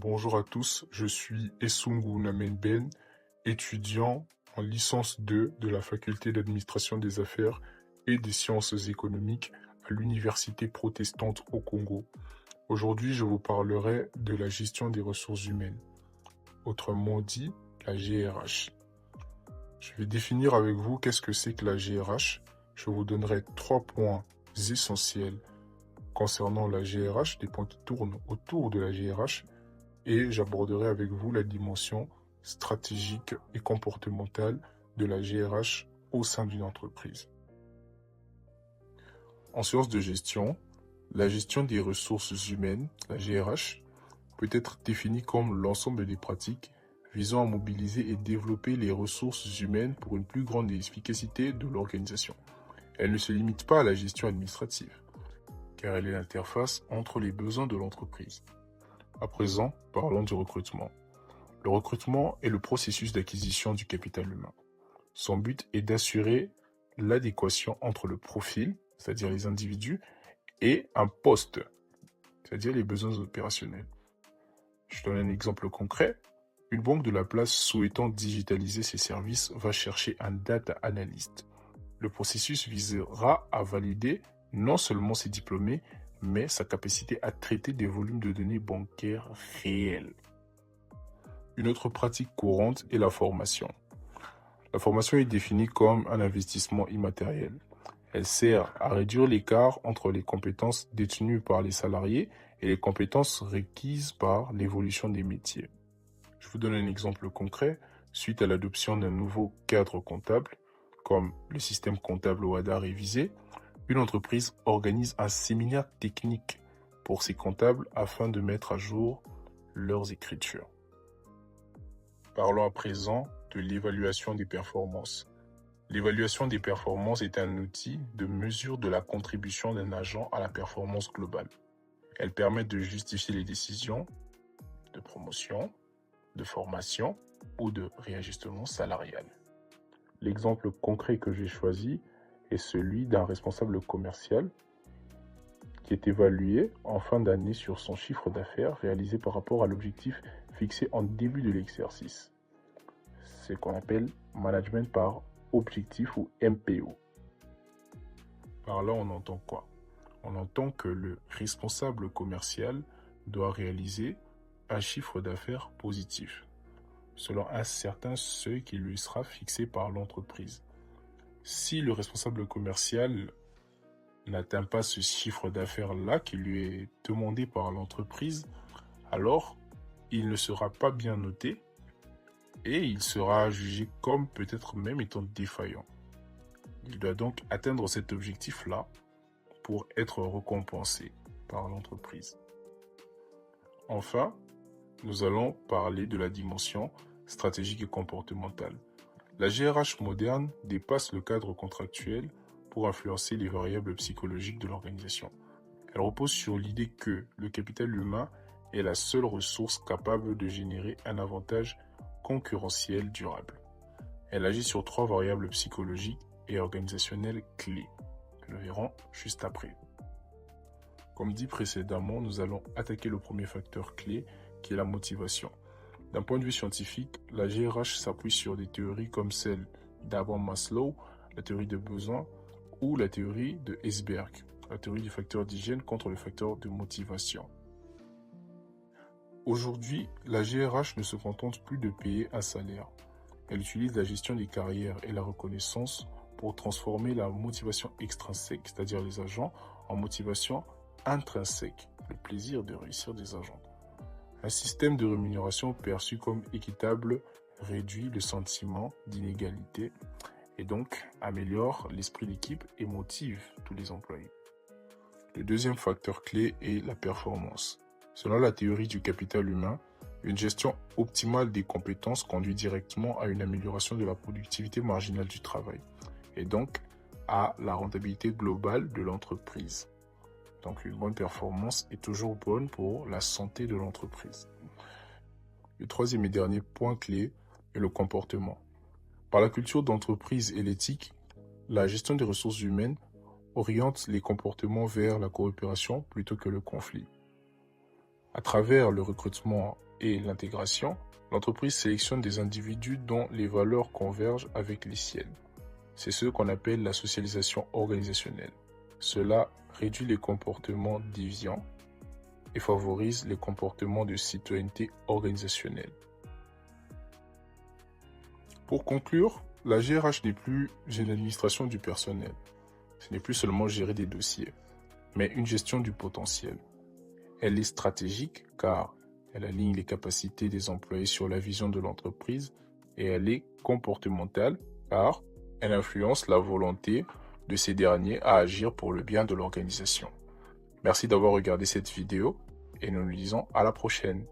Bonjour à tous, je suis Essungu Namen Ben, étudiant en licence 2 de la faculté d'administration des affaires et des sciences économiques à l'Université protestante au Congo. Aujourd'hui, je vous parlerai de la gestion des ressources humaines, autrement dit la GRH. Je vais définir avec vous qu'est-ce que c'est que la GRH. Je vous donnerai 3 points essentiels concernant la GRH, des points qui tournent autour de la GRH, et j'aborderai avec vous la dimension stratégique et comportementale de la GRH au sein d'une entreprise. En sciences de gestion, la gestion des ressources humaines, la GRH, peut être définie comme l'ensemble des pratiques visant à mobiliser et développer les ressources humaines pour une plus grande efficacité de l'organisation. Elle ne se limite pas à la gestion administrative, car elle est l'interface entre les besoins de l'entreprise. À présent, parlons du recrutement. Le recrutement est le processus d'acquisition du capital humain. Son but est d'assurer l'adéquation entre le profil, c'est-à-dire les individus, et un poste, c'est-à-dire les besoins opérationnels. Je donne un exemple concret. Une banque de la place souhaitant digitaliser ses services va chercher un data analyst. Le processus visera à valider non seulement ses diplômés, mais sa capacité à traiter des volumes de données bancaires réels. Une autre pratique courante est la formation. La formation est définie comme un investissement immatériel. Elle sert à réduire l'écart entre les compétences détenues par les salariés et les compétences requises par l'évolution des métiers. Je vous donne un exemple concret. Suite à l'adoption d'un nouveau cadre comptable, comme le système comptable OADA révisé, une entreprise organise un séminaire technique pour ses comptables afin de mettre à jour leurs écritures. Parlons à présent de l'évaluation des performances. L'évaluation des performances est un outil de mesure de la contribution d'un agent à la performance globale. Elle permet de justifier les décisions de promotion, de formation ou de réajustement salarial. L'exemple concret que j'ai choisi est celui d'un responsable commercial qui est évalué en fin d'année sur son chiffre d'affaires réalisé par rapport à l'objectif fixé en début de l'exercice. C'est ce qu'on appelle management par objectif ou MPO. Par là, on entend quoi? On entend que le responsable commercial doit réaliser un chiffre d'affaires positif, selon un certain seuil qui lui sera fixé par l'entreprise. Si le responsable commercial n'atteint pas ce chiffre d'affaires-là qui lui est demandé par l'entreprise, alors il ne sera pas bien noté et il sera jugé comme peut-être même étant défaillant. Il doit donc atteindre cet objectif-là pour être récompensé par l'entreprise. Enfin, nous allons parler de la dimension stratégique et comportementale. La GRH moderne dépasse le cadre contractuel pour influencer les variables psychologiques de l'organisation. Elle repose sur l'idée que le capital humain est la seule ressource capable de générer un avantage concurrentiel durable. Elle agit sur 3 variables psychologiques et organisationnelles clés. Nous le verrons juste après. Comme dit précédemment, nous allons attaquer le premier facteur clé qui est la motivation. D'un point de vue scientifique, la GRH s'appuie sur des théories comme celle d'Abraham Maslow, la théorie des besoins, ou la théorie de Herzberg, la théorie du facteur d'hygiène contre le facteur de motivation. Aujourd'hui, la GRH ne se contente plus de payer un salaire. Elle utilise la gestion des carrières et la reconnaissance pour transformer la motivation extrinsèque, c'est-à-dire les agents, en motivation intrinsèque, le plaisir de réussir des agents. Un système de rémunération perçu comme équitable réduit le sentiment d'inégalité et donc améliore l'esprit d'équipe et motive tous les employés. Le deuxième facteur clé est la performance. Selon la théorie du capital humain, une gestion optimale des compétences conduit directement à une amélioration de la productivité marginale du travail et donc à la rentabilité globale de l'entreprise. Donc une bonne performance est toujours bonne pour la santé de l'entreprise. Le troisième et dernier point clé est le comportement. Par la culture d'entreprise et l'éthique, la gestion des ressources humaines oriente les comportements vers la coopération plutôt que le conflit. À travers le recrutement et l'intégration, l'entreprise sélectionne des individus dont les valeurs convergent avec les siennes. C'est ce qu'on appelle la socialisation organisationnelle. Cela réduit les comportements déviants et favorise les comportements de citoyenneté organisationnelle. Pour conclure, la GRH n'est plus une administration du personnel. Ce n'est plus seulement gérer des dossiers, mais une gestion du potentiel. Elle est stratégique car elle aligne les capacités des employés sur la vision de l'entreprise et elle est comportementale car elle influence la volonté de ces derniers à agir pour le bien de l'organisation. Merci d'avoir regardé cette vidéo et nous nous disons à la prochaine.